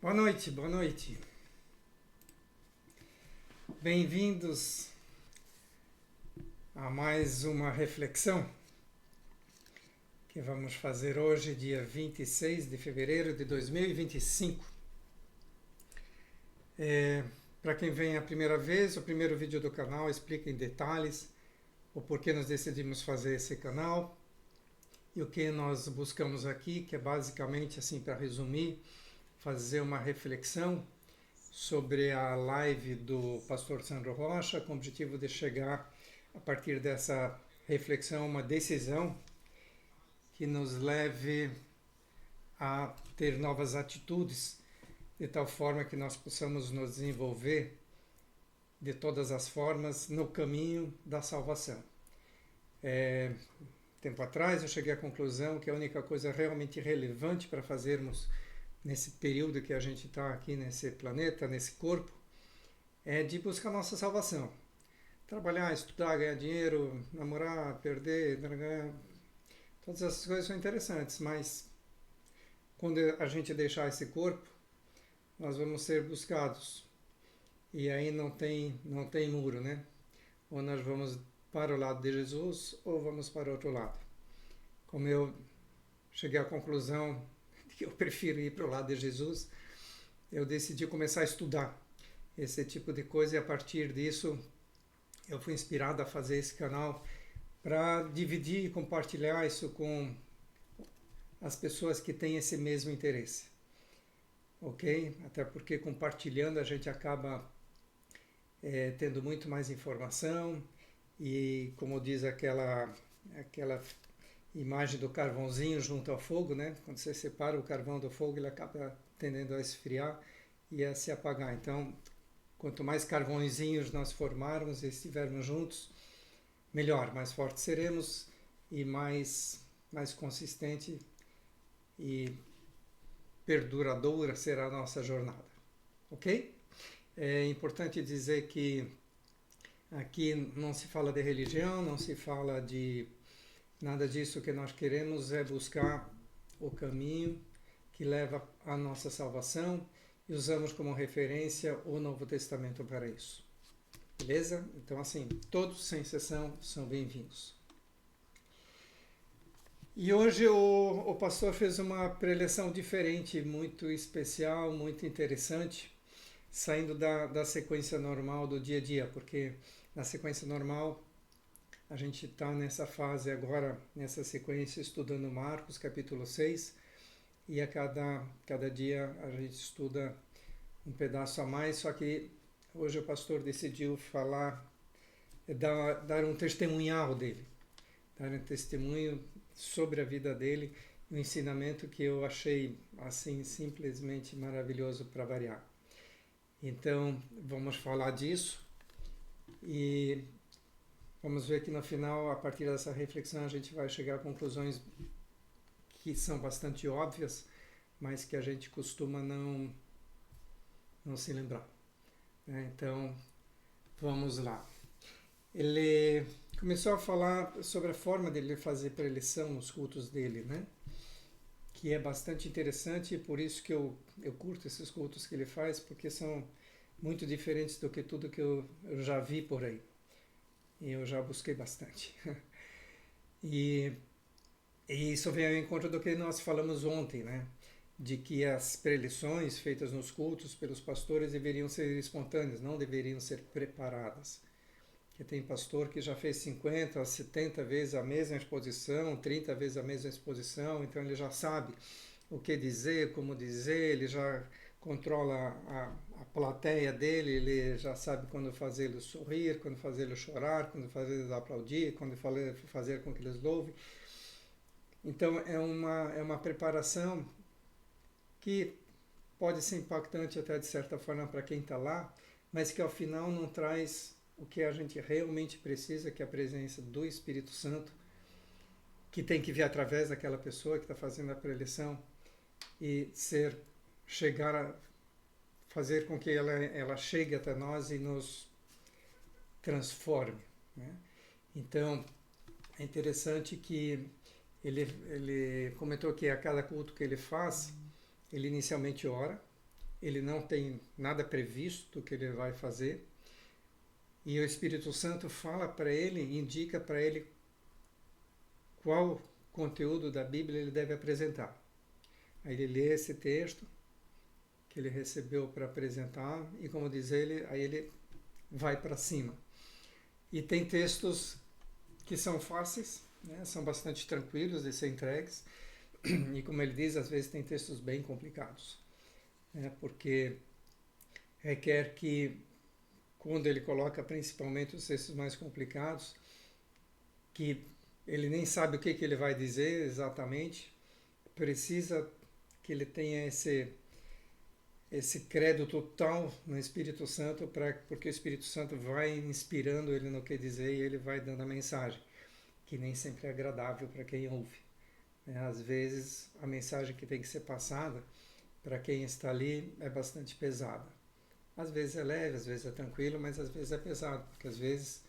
Boa noite, boa noite. Bem-vindos a mais uma reflexão que vamos fazer hoje, dia 26 de fevereiro de 2025. Para quem vem a primeira vez, o primeiro vídeo do canal explica em detalhes o porquê nós decidimos fazer esse canal e o que nós buscamos aqui, que é basicamente, assim, para resumir, fazer uma reflexão sobre a live do pastor Sandro Rocha, com o objetivo de chegar, a partir dessa reflexão, a uma decisão que nos leve a ter novas atitudes, de tal forma que nós possamos nos desenvolver de todas as formas no caminho da salvação. Tempo atrás eu cheguei à conclusão que a única coisa realmente relevante para fazermos nesse período que a gente está aqui nesse planeta, nesse corpo, é de buscar nossa salvação. Trabalhar, estudar, ganhar dinheiro, namorar, perder, todas essas coisas são interessantes, mas quando a gente deixar esse corpo, nós vamos ser buscados. E aí não tem muro, né? Ou nós vamos para o lado de Jesus ou vamos para o outro lado. Como eu cheguei à conclusão que eu prefiro ir para o lado de Jesus, eu decidi começar a estudar esse tipo de coisa e a partir disso eu fui inspirado a fazer esse canal para dividir e compartilhar isso com as pessoas que têm esse mesmo interesse. Ok? Até porque compartilhando a gente acaba tendo muito mais informação e, como diz aquela imagem do carvãozinho junto ao fogo, né? Quando você separa o carvão do fogo, ele acaba tendendo a esfriar e a se apagar. Então, quanto mais carvõezinhos nós formarmos e estivermos juntos, melhor, mais fortes seremos e mais consistente e perduradoura será a nossa jornada. Ok? É importante dizer que aqui não se fala de religião, não se fala de nada disso. O que nós queremos é buscar o caminho que leva à nossa salvação e usamos como referência o Novo Testamento para isso. Beleza? Então, assim, todos, sem exceção, são bem-vindos. E hoje o pastor fez uma preleção diferente, muito especial, muito interessante, saindo da sequência normal do dia a dia, porque na sequência normal a gente está nessa fase agora, nessa sequência, estudando Marcos, capítulo 6, e a cada dia a gente estuda um pedaço a mais, só que hoje o pastor decidiu falar, dar um testemunhal dele, dar um testemunho sobre a vida dele, um ensinamento que eu achei, assim, simplesmente maravilhoso para variar. Então, vamos falar disso e vamos ver que no final, a partir dessa reflexão, a gente vai chegar a conclusões que são bastante óbvias, mas que a gente costuma não se lembrar. Então, vamos lá. Ele começou a falar sobre a forma dele fazer preleção nos cultos dele, né? Que é bastante interessante e por isso que eu curto esses cultos que ele faz, porque são muito diferentes do que tudo que eu já vi por aí. E eu já busquei bastante. E isso vem ao encontro do que nós falamos ontem, né? De que as preleções feitas nos cultos pelos pastores deveriam ser espontâneas, não deveriam ser preparadas. Que tem pastor que já fez 50, 70 vezes a mesma exposição, 30 vezes a mesma exposição, então ele já sabe o que dizer, como dizer, ele já controla a plateia dele, ele já sabe quando fazê-los sorrir, quando fazê-los chorar, quando fazê-los aplaudir, quando fazer com que eles louvem. Então é uma preparação que pode ser impactante até de certa forma para quem está lá, mas que ao final não traz o que a gente realmente precisa, que é a presença do Espírito Santo, que tem que vir através daquela pessoa que está fazendo a preleção e chegar a fazer com que ela chegue até nós e nos transforme, né? Então, é interessante que ele comentou que a cada culto que ele faz, ele inicialmente ora, ele não tem nada previsto que ele vai fazer, e o Espírito Santo fala para ele, indica para ele qual conteúdo da Bíblia ele deve apresentar. Aí ele lê esse texto que ele recebeu para apresentar e, como diz ele, aí ele vai para cima. E tem textos que são fáceis, né? São bastante tranquilos de ser entregues, e como ele diz, às vezes tem textos bem complicados, né? Porque requer que, quando ele coloca principalmente os textos mais complicados, que ele nem sabe o que ele vai dizer exatamente, precisa que ele tenha esse credo total no Espírito Santo, porque o Espírito Santo vai inspirando ele no que dizer e ele vai dando a mensagem, que nem sempre é agradável para quem ouve, né? Às vezes a mensagem que tem que ser passada para quem está ali é bastante pesada. Às vezes é leve, às vezes é tranquilo, mas às vezes é pesado, porque às vezes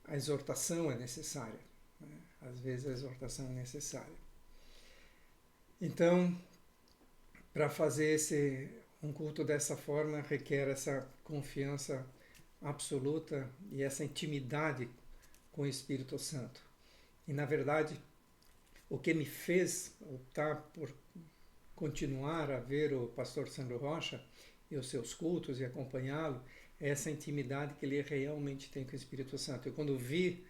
a exortação é necessária, né? Às vezes a exortação é necessária. Então, para fazer um culto dessa forma, requer essa confiança absoluta e essa intimidade com o Espírito Santo. E, na verdade, o que me fez optar por continuar a ver o pastor Sandro Rocha e os seus cultos e acompanhá-lo é essa intimidade que ele realmente tem com o Espírito Santo. Eu, quando vi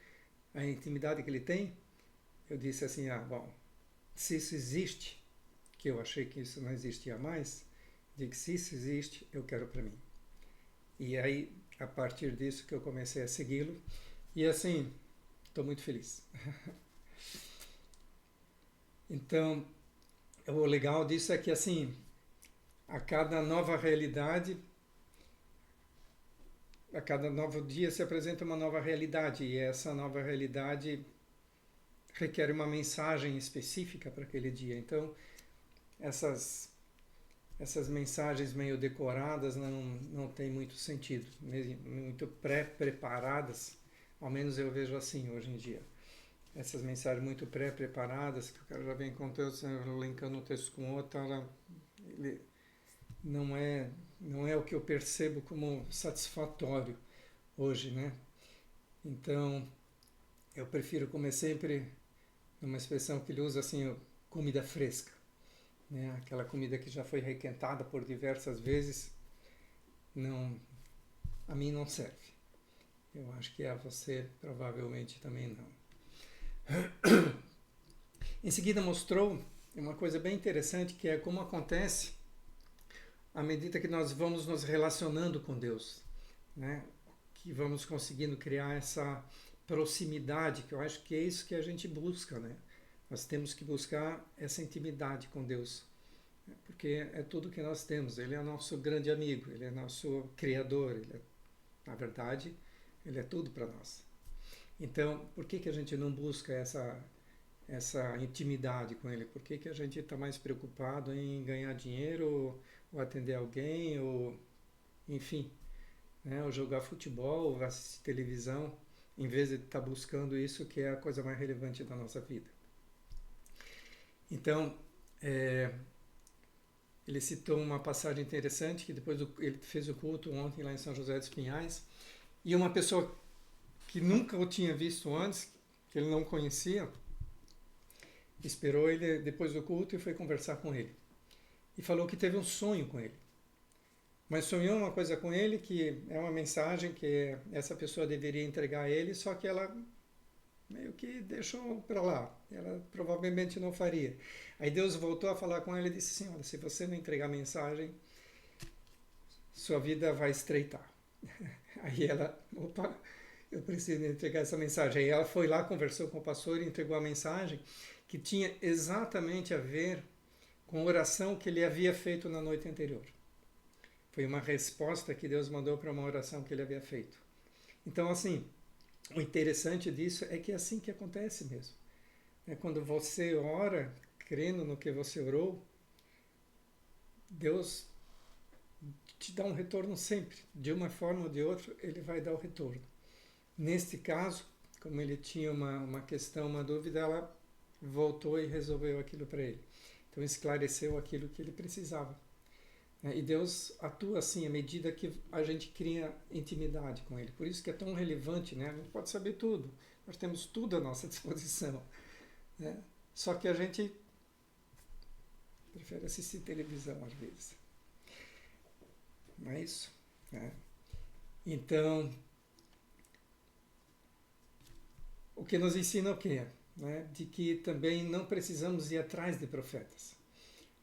a intimidade que ele tem, eu disse assim, bom, se isso existe, que eu achei que isso não existia mais, digo, se isso existe, eu quero para mim. E aí, a partir disso que eu comecei a segui-lo, e assim, estou muito feliz. Então, o legal disso é que assim, a cada nova realidade, a cada novo dia se apresenta uma nova realidade, e essa nova realidade requer uma mensagem específica para aquele dia. Então, essas mensagens meio decoradas não tem muito sentido, muito pré-preparadas, ao menos eu vejo assim hoje em dia. Essas mensagens muito pré-preparadas, que o cara já vem contando, linkando um texto com outro, ele não é o que eu percebo como satisfatório hoje, né? Então, eu prefiro comer sempre, numa expressão que ele usa assim, comida fresca, né? Aquela comida que já foi requentada por diversas vezes, a mim não serve. Eu acho que a você provavelmente também não. Em seguida mostrou uma coisa bem interessante, que é como acontece à medida que nós vamos nos relacionando com Deus, né? Que vamos conseguindo criar essa proximidade, que eu acho que é isso que a gente busca, né? Nós temos que buscar essa intimidade com Deus, porque é tudo que nós temos. Ele é nosso grande amigo, ele é nosso criador, na verdade, ele é tudo para nós. Então, por que a gente não busca essa intimidade com ele? Por que a gente está mais preocupado em ganhar dinheiro, ou atender alguém, ou enfim, né, ou jogar futebol, ou assistir televisão, em vez de estar buscando isso que é a coisa mais relevante da nossa vida? Então, ele citou uma passagem interessante, que depois ele fez o culto ontem lá em São José dos Pinhais, e uma pessoa que nunca o tinha visto antes, que ele não conhecia, esperou ele depois do culto e foi conversar com ele. E falou que teve um sonho com ele. Mas sonhou uma coisa com ele que é uma mensagem que essa pessoa deveria entregar a ele, só que ela meio que deixou para lá. Ela provavelmente não faria. Aí Deus voltou a falar com ele e disse assim, olha, se você não entregar a mensagem, sua vida vai estreitar. Aí ela, opa, eu preciso entregar essa mensagem. Aí ela foi lá, conversou com o pastor e entregou a mensagem, que tinha exatamente a ver com a oração que ele havia feito na noite anterior. Foi uma resposta que Deus mandou para uma oração que ele havia feito. Então, assim, o interessante disso é que é assim que acontece mesmo. Quando você ora, crendo no que você orou, Deus te dá um retorno sempre. De uma forma ou de outra, ele vai dar o retorno. Neste caso, como ele tinha uma questão, uma dúvida, ela voltou e resolveu aquilo para ele. Então, esclareceu aquilo que ele precisava. né? E Deus atua assim à medida que a gente cria intimidade com Ele. Por isso que é tão relevante, né? A gente pode saber tudo, nós temos tudo à nossa disposição, né? Só que a gente prefere assistir televisão às vezes, não é isso? Né? Então, o que nos ensina o quê? Né? De que também não precisamos ir atrás de profetas.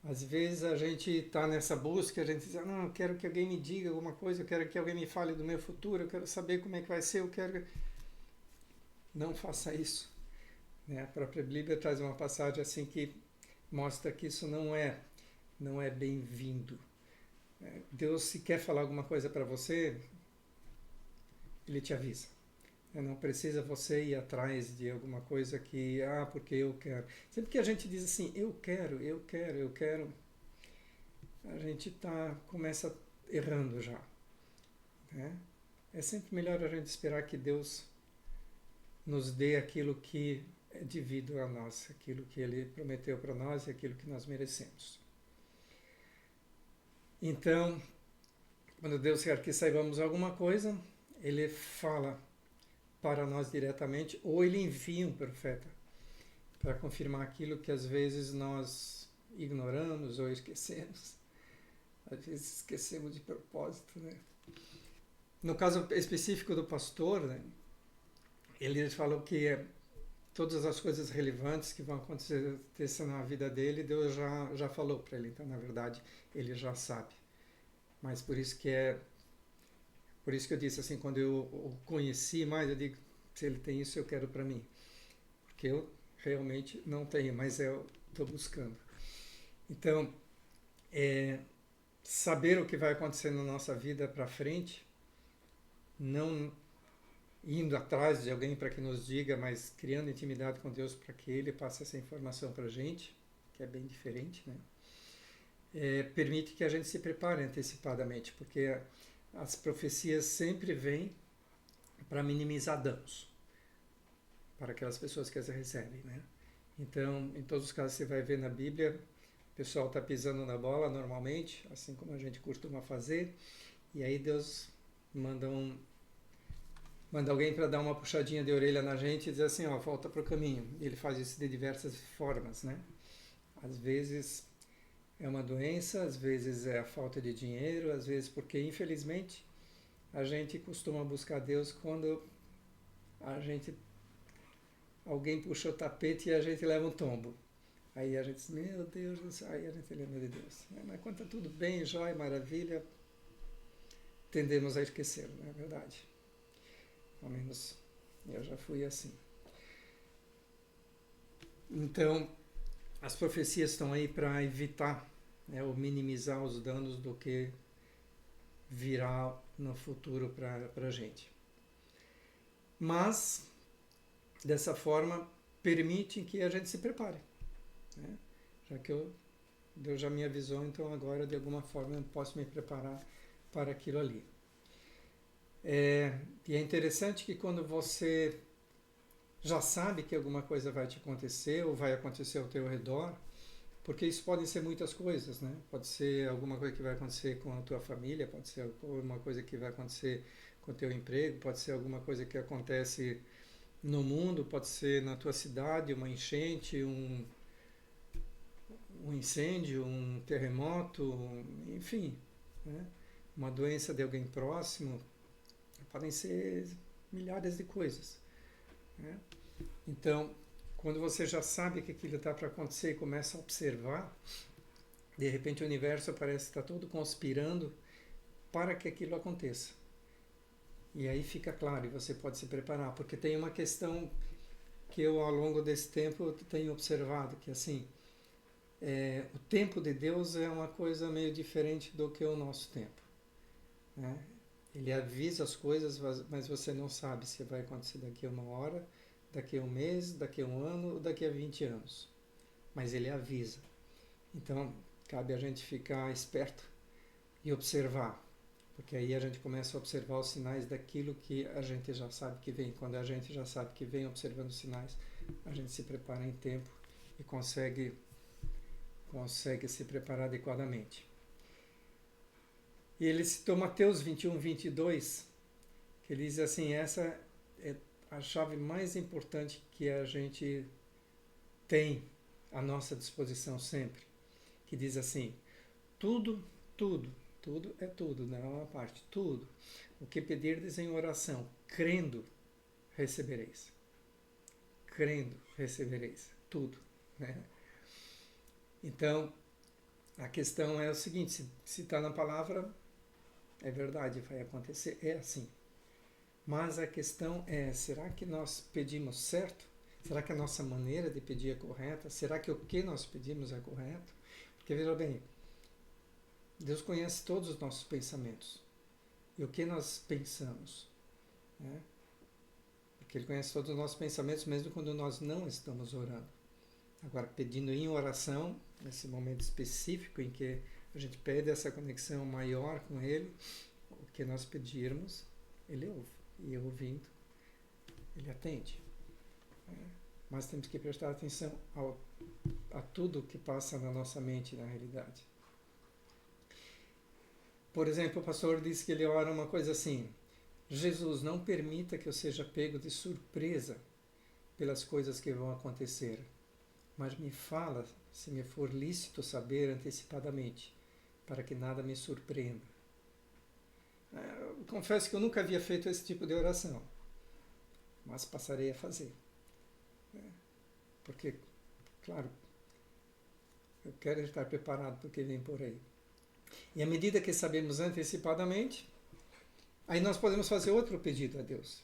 Às vezes a gente está nessa busca, a gente diz, não, eu quero que alguém me diga alguma coisa, eu quero que alguém me fale do meu futuro, eu quero saber como é que vai ser, eu quero... Não faça isso. Né? A própria Bíblia traz uma passagem assim que mostra que isso não é bem-vindo. Deus, se quer falar alguma coisa para você, Ele te avisa. Não precisa você ir atrás de alguma coisa que, porque eu quero. Sempre que a gente diz assim, eu quero, eu quero, eu quero, a gente começa errando já. Né? É sempre melhor a gente esperar que Deus nos dê aquilo que é devido a nós, aquilo que Ele prometeu para nós e aquilo que nós merecemos. Então, quando Deus quer que saibamos alguma coisa, Ele fala para nós diretamente, ou Ele envia um profeta para confirmar aquilo que às vezes nós ignoramos ou esquecemos. Às vezes esquecemos de propósito, né? No caso específico do pastor, né, ele falou que todas as coisas relevantes que vão acontecer na vida dele, Deus já falou para ele. Então, na verdade, ele já sabe. Mas por isso que eu disse assim, quando eu o conheci mais, eu digo, se ele tem isso, eu quero para mim. Porque eu realmente não tenho, mas eu estou buscando. Então, saber o que vai acontecer na nossa vida para frente, não indo atrás de alguém para que nos diga, mas criando intimidade com Deus para que Ele passe essa informação para a gente, que é bem diferente, né? Permite que a gente se prepare antecipadamente, porque as profecias sempre vêm para minimizar danos para aquelas pessoas que as recebem, né? Então, em todos os casos você vai ver na Bíblia, o pessoal está pisando na bola normalmente, assim como a gente costuma fazer, e aí Deus manda alguém para dar uma puxadinha de orelha na gente e dizer assim, volta para o caminho. Ele faz isso de diversas formas, né? Às vezes é uma doença, às vezes é a falta de dinheiro, às vezes porque, infelizmente, a gente costuma buscar Deus quando alguém puxa o tapete e a gente leva um tombo. Aí a gente diz, meu Deus do céu, aí a gente lembra de Deus. Mas quando está tudo bem, jóia, maravilha, tendemos a esquecer, não é verdade? Ao menos eu já fui assim. Então, as profecias estão aí para evitar, né, ou minimizar os danos do que virá no futuro para a gente. Mas, dessa forma, permite que a gente se prepare. Né? Já que Deus já me avisou, então agora, de alguma forma, eu posso me preparar para aquilo ali. E é interessante que quando você já sabe que alguma coisa vai te acontecer ou vai acontecer ao teu redor, porque isso podem ser muitas coisas, né? Pode ser alguma coisa que vai acontecer com a tua família, pode ser alguma coisa que vai acontecer com o teu emprego, pode ser alguma coisa que acontece no mundo, pode ser na tua cidade, uma enchente, um incêndio, um terremoto, enfim, né? Uma doença de alguém próximo, podem ser milhares de coisas, né? Então, quando você já sabe que aquilo está para acontecer e começa a observar, de repente o universo parece estar todo conspirando para que aquilo aconteça. E aí fica claro, e você pode se preparar, porque tem uma questão que eu, ao longo desse tempo, tenho observado, que assim, o tempo de Deus é uma coisa meio diferente do que o nosso tempo, né? Ele avisa as coisas, mas você não sabe se vai acontecer daqui a uma hora, daqui a um mês, daqui a um ano ou daqui a 20 anos. Mas ele avisa. Então, cabe a gente ficar esperto e observar. Porque aí a gente começa a observar os sinais daquilo que a gente já sabe que vem. Quando a gente já sabe que vem observando os sinais, a gente se prepara em tempo e consegue se preparar adequadamente. E ele citou Mateus 21, 22, que ele diz assim, essa é a chave mais importante que a gente tem à nossa disposição sempre, que diz assim, tudo, tudo, tudo é tudo, não é uma parte, tudo. O que pedirdes em oração, crendo, recebereis. Crendo, recebereis. Tudo. Né? Então, a questão é o seguinte, se está na palavra, é verdade, vai acontecer, é assim. Mas a questão é, será que nós pedimos certo? Será que a nossa maneira de pedir é correta? Será que o que nós pedimos é correto? Porque veja bem, Deus conhece todos os nossos pensamentos. E o que nós pensamos? Né? Porque Ele conhece todos os nossos pensamentos, mesmo quando nós não estamos orando. Agora, pedindo em oração, nesse momento específico em que a gente pede essa conexão maior com Ele, o que nós pedirmos, Ele ouve. E ouvindo, Ele atende. Mas temos que prestar atenção a tudo que passa na nossa mente, na realidade. Por exemplo, o pastor disse que ele ora uma coisa assim, Jesus, não permita que eu seja pego de surpresa pelas coisas que vão acontecer, mas me fala se me for lícito saber antecipadamente, para que nada me surpreenda. Eu confesso que eu nunca havia feito esse tipo de oração, mas passarei a fazer. Porque, claro, eu quero estar preparado para o que vem por aí. E à medida que sabemos antecipadamente, aí nós podemos fazer outro pedido a Deus.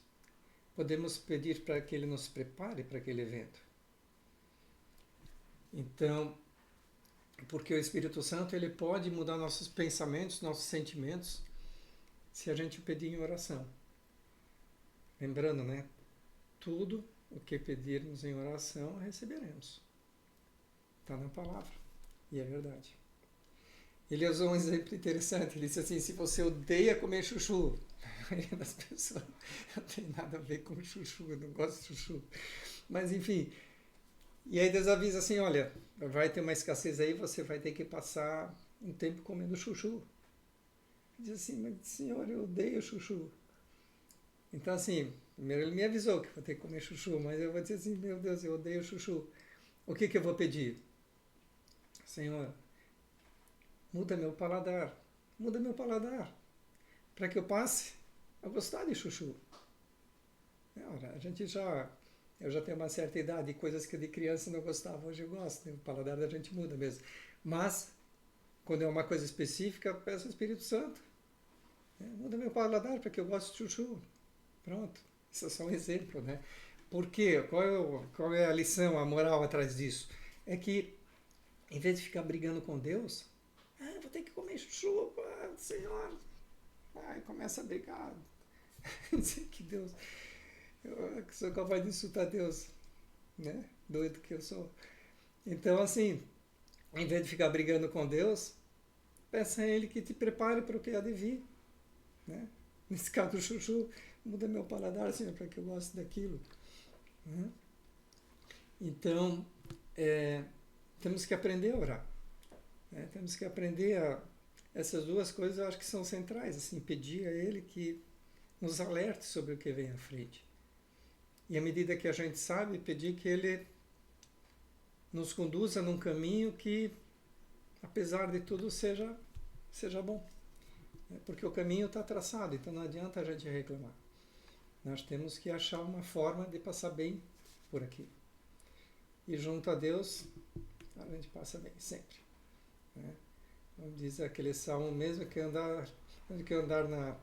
Podemos pedir para que Ele nos prepare para aquele evento. Então, porque o Espírito Santo ele pode mudar nossos pensamentos, nossos sentimentos, se a gente pedir em oração. Lembrando, né? Tudo o que pedirmos em oração, receberemos. Está na palavra. E é verdade. Ele usou um exemplo interessante. Ele disse assim, se você odeia comer chuchu, a maioria das pessoas não tem nada a ver com chuchu, eu não gosto de chuchu. Mas enfim, e aí Deus avisa assim, olha, vai ter uma escassez aí, você vai ter que passar um tempo comendo chuchu. Diz assim, mas Senhor, eu odeio chuchu. Então assim, primeiro ele me avisou que vou ter que comer chuchu, mas eu vou dizer assim, meu Deus, eu odeio chuchu. O que eu vou pedir? Senhor, muda meu paladar, para que eu passe a gostar de chuchu. Ora, eu já tenho uma certa idade, coisas que de criança não gostava, hoje eu gosto, né? O paladar da gente muda mesmo. Mas, quando é uma coisa específica, eu peço ao Espírito Santo. Muda meu paladar para que eu goste de chuchu. Pronto. Isso é só um exemplo, né? Por quê? Qual é a lição, a moral atrás disso? É que, em vez de ficar brigando com Deus, vou ter que comer chuchu, Senhor. Começa a brigar. Dizer que Deus... Eu sou capaz de insultar Deus, né? Doido que eu sou. Então, assim, em vez de ficar brigando com Deus, peça a Ele que te prepare para o que há de vir, né? Nesse caso do chuchu, muda meu paladar, Senhor, para que eu goste daquilo. Né? Então, temos que aprender a orar. Né? Temos que aprender a... Essas duas coisas eu acho que são centrais, assim, pedir a Ele que nos alerte sobre o que vem à frente. E à medida que a gente sabe, pedir que Ele nos conduza num caminho que, apesar de tudo, seja bom. Porque o caminho está traçado, então não adianta a gente reclamar. Nós temos que achar uma forma de passar bem por aqui. E junto a Deus, a gente passa bem, sempre. Né? Como diz aquele salmo, mesmo que andar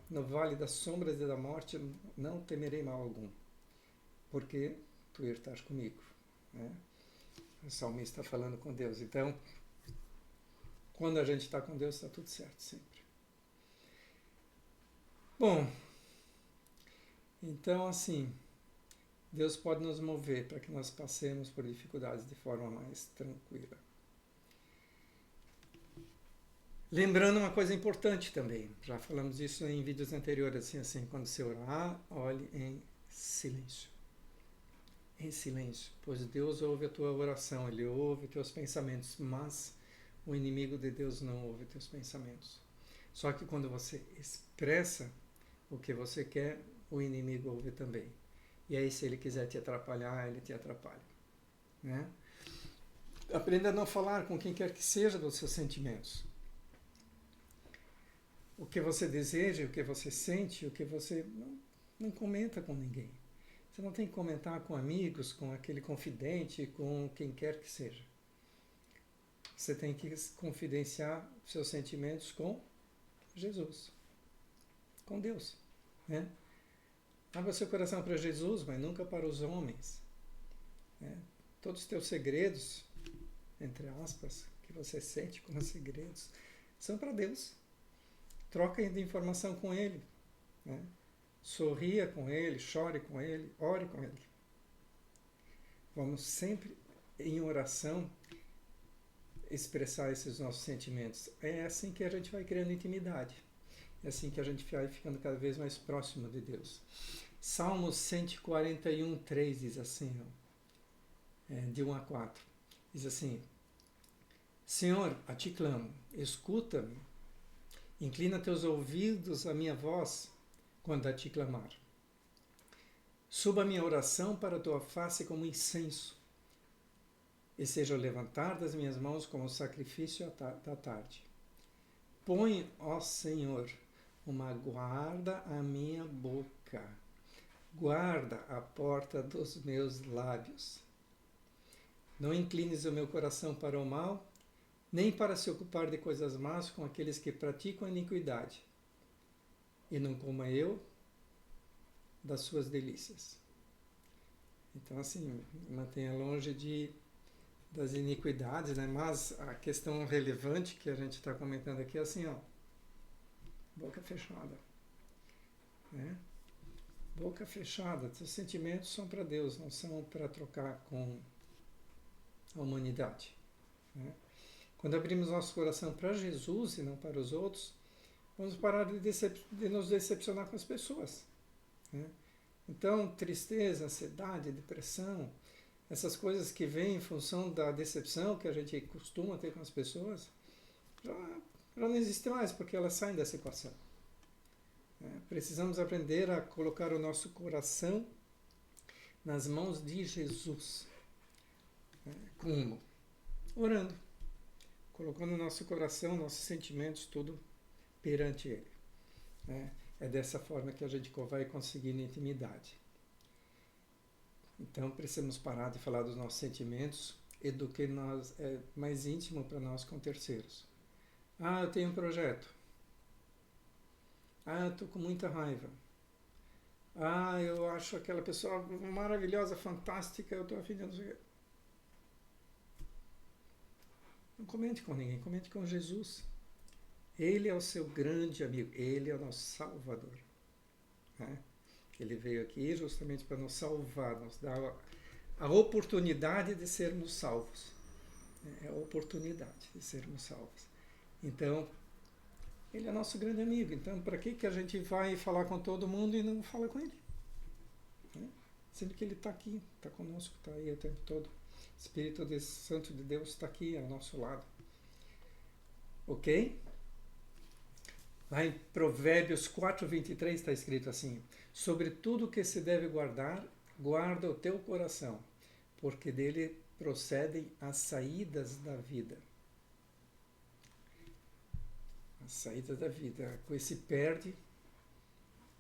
no vale das sombras e da morte, não temerei mal algum. Porque tu estás comigo. Né? O salmista está falando com Deus. Então, quando a gente está com Deus, está tudo certo, sempre. Bom, então assim, Deus pode nos mover para que nós passemos por dificuldades de forma mais tranquila. Lembrando uma coisa importante também, já falamos isso em vídeos anteriores, assim, quando você orar, olhe em silêncio. Em silêncio, pois Deus ouve a tua oração, Ele ouve teus pensamentos, mas o inimigo de Deus não ouve teus pensamentos. Só que quando você expressa o que você quer, o inimigo ouve também. E aí, se ele quiser te atrapalhar, ele te atrapalha. Né? Aprenda a não falar com quem quer que seja dos seus sentimentos. O que você deseja, o que você sente, o que você não comenta com ninguém. Você não tem que comentar com amigos, com aquele confidente, com quem quer que seja. Você tem que confidenciar seus sentimentos com Jesus, com Deus. Né? Abra seu coração para Jesus, mas nunca para os homens. Né? Todos os teus segredos, entre aspas, que você sente como segredos, são para Deus. Troca de informação com Ele. Né? Sorria com Ele, chore com Ele, ore com Ele. Vamos sempre em oração expressar esses nossos sentimentos. É assim que a gente vai criando intimidade. É assim que a gente vai ficando cada vez mais próximo de Deus. Salmos 141, 3 diz assim, de 1 a 4. Diz assim: Senhor, a ti clamo, escuta-me, inclina teus ouvidos à minha voz quando a ti clamar. Suba a minha oração para a tua face como incenso, e seja o levantar das minhas mãos como sacrifício da tarde. Põe, ó Senhor, uma guarda à minha boca, guarda a porta dos meus lábios. Não inclines o meu coração para o mal, nem para se ocupar de coisas más com aqueles que praticam a iniquidade, e não coma eu das suas delícias. Então, assim, mantenha longe das iniquidades, né? Mas a questão relevante que a gente está comentando aqui é assim, boca fechada. Né? Boca fechada. Seus sentimentos são para Deus, não são para trocar com a humanidade. Né? Quando abrimos nosso coração para Jesus e não para os outros, vamos parar de nos decepcionar com as pessoas. Né? Então, tristeza, ansiedade, depressão, essas coisas que vêm em função da decepção que a gente costuma ter com as pessoas, já não existem mais, porque elas saem dessa equação. Precisamos aprender a colocar o nosso coração nas mãos de Jesus. Como? Orando. Colocando o nosso coração, nossos sentimentos, tudo perante Ele. É dessa forma que a gente vai conseguindo intimidade. Então, precisamos parar de falar dos nossos sentimentos e do que é mais íntimo para nós com terceiros. Eu tenho um projeto. Eu estou com muita raiva. Eu acho aquela pessoa maravilhosa, fantástica, eu estou afim de não sei o quê. Não comente com ninguém, comente com Jesus. Ele é o seu grande amigo, Ele é o nosso Salvador. Ele veio aqui justamente para nos salvar, nos dar a oportunidade de sermos salvos. É a oportunidade de sermos salvos. Então, Ele é nosso grande amigo. Então, para que a gente vai falar com todo mundo e não fala com Ele? Sendo que Ele está aqui, está conosco, está aí o tempo todo. O Espírito Santo de Deus está aqui ao nosso lado. Ok? Lá em Provérbios 4:23 está escrito assim: sobre tudo que se deve guardar, guarda o teu coração, porque dele procedem as saídas da vida. As saídas da vida. A coisa se perde,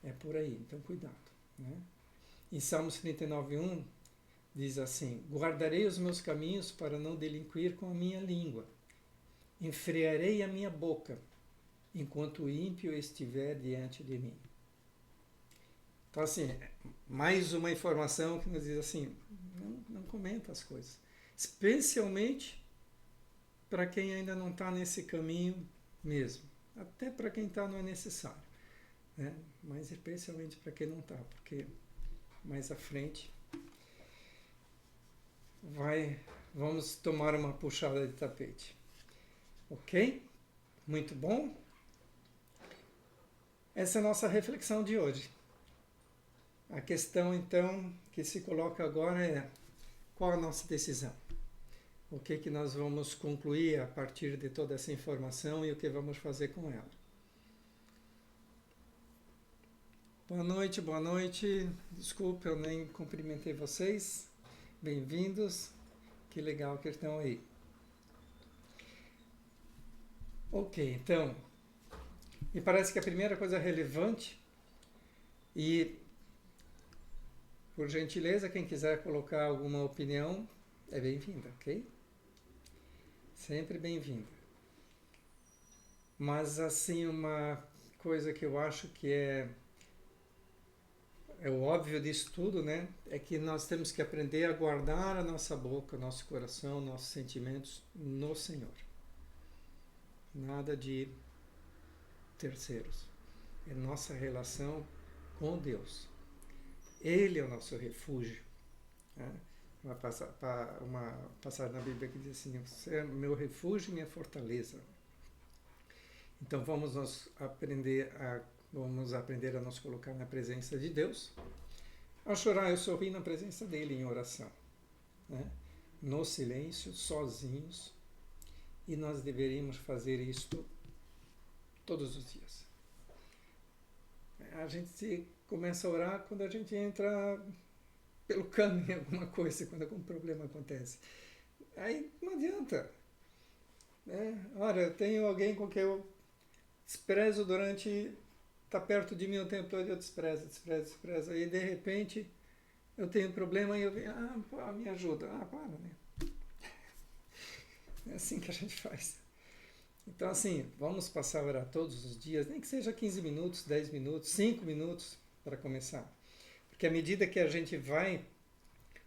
é por aí, então cuidado. Né? Em Salmos 39:1 diz assim: guardarei os meus caminhos para não delinquir com a minha língua, enfriarei a minha boca, enquanto o ímpio estiver diante de mim. Então, assim, mais uma informação que nos diz assim, não comenta as coisas. Especialmente para quem ainda não está nesse caminho mesmo. Até para quem está não é necessário. Né? Mas especialmente para quem não está, porque mais à frente vamos tomar uma puxada de tapete. Ok? Muito bom? Essa é a nossa reflexão de hoje. A questão, então, que se coloca agora é: qual a nossa decisão? O que nós vamos concluir a partir de toda essa informação e o que vamos fazer com ela? Boa noite, boa noite. Desculpa, eu nem cumprimentei vocês. Bem-vindos. Que legal que estão aí. Ok, então, me parece que a primeira coisa relevante e, por gentileza, quem quiser colocar alguma opinião é bem-vinda, ok? Sempre bem-vinda. Mas, assim, uma coisa que eu acho que é o óbvio disso tudo, né? É que nós temos que aprender a guardar a nossa boca, nosso coração, nossos sentimentos no Senhor. Nada de terceiros. É nossa relação com Deus. Ele é o nosso refúgio. Né? Uma passagem na Bíblia que diz assim: você é meu refúgio e minha fortaleza. Então vamos aprender a nos colocar na presença de Deus, a chorar e sorrir na presença dele em oração, né? No silêncio, sozinhos, e nós deveríamos fazer isto todos os dias. A gente começa a orar quando a gente entra pelo caminho em alguma coisa, quando algum problema acontece. Aí não adianta. Né? Olha, eu tenho alguém com quem eu desprezo está perto de mim o tempo todo, eu desprezo. Aí de repente eu tenho um problema e eu venho, pô, me ajuda. Para, né? É assim que a gente faz. Então, assim, vamos passar a orar todos os dias, nem que seja 15 minutos, 10 minutos, 5 minutos para começar. Porque à medida que a gente vai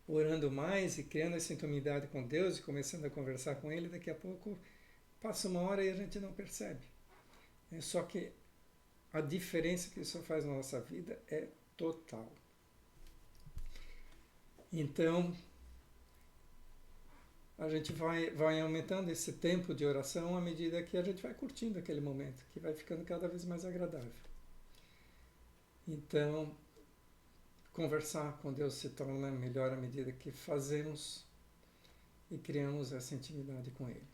orando mais e criando essa intimidade com Deus e começando a conversar com Ele, daqui a pouco passa uma hora e a gente não percebe. Só que a diferença que isso faz na nossa vida é total. Então, a gente vai aumentando esse tempo de oração à medida que a gente vai curtindo aquele momento, que vai ficando cada vez mais agradável. Então, conversar com Deus se torna melhor à medida que fazemos e criamos essa intimidade com Ele.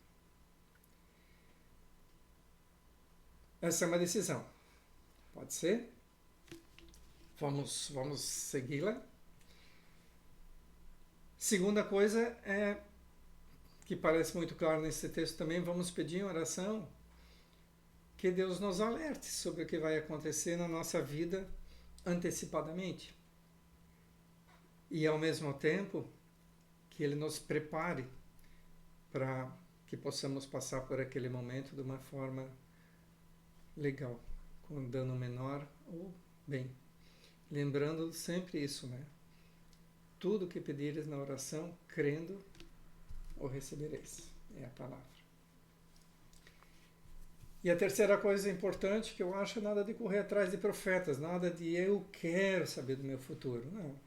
Essa é uma decisão. Pode ser? Vamos segui-la. Segunda coisa é, que parece muito claro nesse texto também, vamos pedir em oração que Deus nos alerte sobre o que vai acontecer na nossa vida antecipadamente. E ao mesmo tempo que Ele nos prepare para que possamos passar por aquele momento de uma forma legal, com dano menor ou bem. Lembrando sempre isso, né? Tudo que pedires na oração, crendo, o recebereis. É a palavra. E a terceira coisa importante que eu acho é nada de correr atrás de profetas, nada de eu quero saber do meu futuro. Não.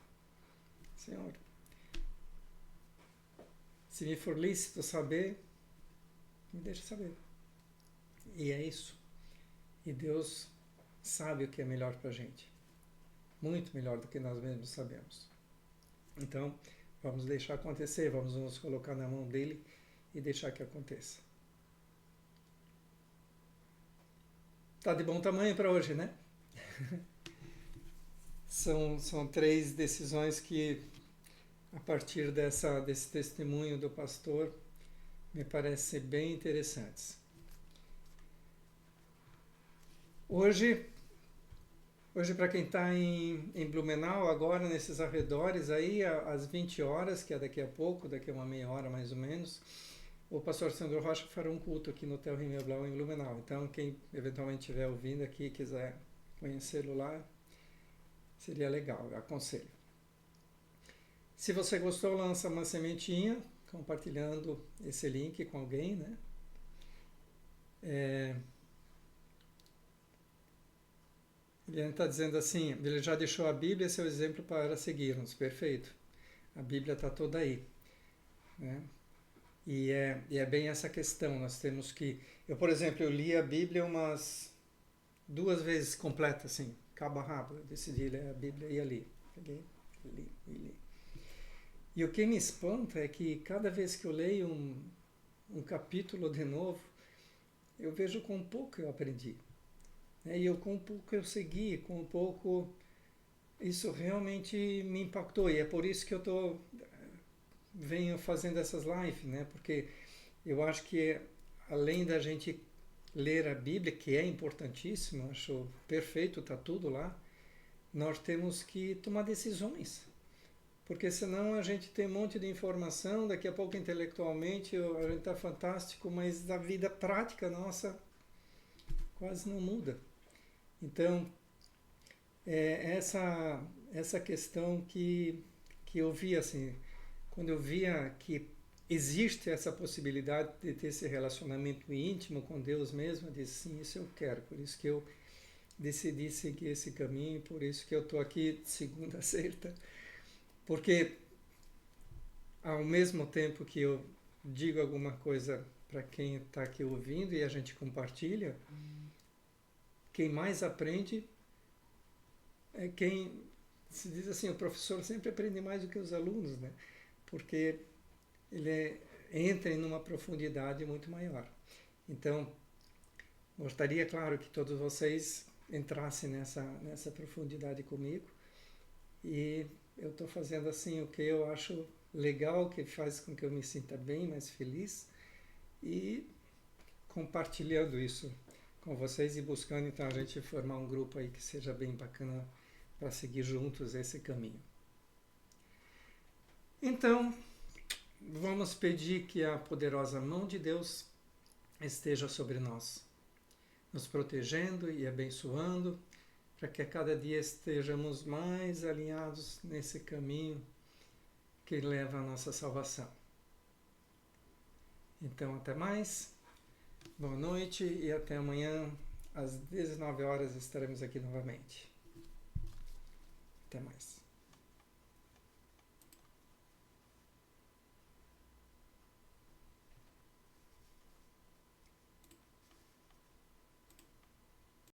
Senhor, se me for lícito saber, me deixa saber. E é isso. E Deus sabe o que é melhor para a gente. Muito melhor do que nós mesmos sabemos. Então, vamos deixar acontecer, vamos nos colocar na mão dele e deixar que aconteça. Tá de bom tamanho para hoje, né? São 3 decisões que, a partir desse testemunho do pastor, me parecem bem interessantes. Hoje para quem está em Blumenau, agora nesses arredores, aí às 20 horas, que é daqui a pouco, daqui a uma meia hora mais ou menos, o pastor Sandro Rocha fará um culto aqui no Hotel Rimmelblau em Blumenau. Então, quem eventualmente estiver ouvindo aqui e quiser conhecê-lo lá, seria legal, eu aconselho. Se você gostou, lança uma sementinha, compartilhando esse link com alguém, né? Ele está dizendo assim, ele já deixou a Bíblia seu exemplo para seguirmos. Perfeito. A Bíblia está toda aí, né? E é bem essa questão, nós temos que... por exemplo, eu li a Bíblia umas 2 vezes completa, assim, cabo a rabo. Eu decidi ler a Bíblia e ali. Peguei, li. E o que me espanta é que cada vez que eu leio um capítulo de novo, eu vejo quão pouco eu aprendi. E com pouco eu segui, com pouco isso realmente me impactou e é por isso que venho fazendo essas lives, né? Porque eu acho que além da gente ler a Bíblia, que é importantíssimo, acho perfeito, está tudo lá, nós temos que tomar decisões. Porque senão a gente tem um monte de informação, daqui a pouco intelectualmente a gente está fantástico, mas a vida prática nossa quase não muda. Então, essa questão que eu vi assim, quando eu via que existe essa possibilidade de ter esse relacionamento íntimo com Deus mesmo, eu disse, sim, isso eu quero. Por isso que eu decidi seguir esse caminho, por isso que eu estou aqui de segunda a sexta. Porque ao mesmo tempo que eu digo alguma coisa para quem está aqui ouvindo e a gente compartilha, quem mais aprende é quem se diz assim, o professor sempre aprende mais do que os alunos, né? Porque entra em uma profundidade muito maior. Então, gostaria, claro, que todos vocês entrassem nessa profundidade comigo e eu estou fazendo assim o que eu acho legal, que faz com que eu me sinta bem, mais feliz e compartilhando isso com vocês e buscando então a gente formar um grupo aí que seja bem bacana para seguir juntos esse caminho. Então, vamos pedir que a poderosa mão de Deus esteja sobre nós, nos protegendo e abençoando, para que a cada dia estejamos mais alinhados nesse caminho que leva à nossa salvação. Então, até mais, boa noite e até amanhã, às 19 horas, estaremos aqui novamente. Até mais.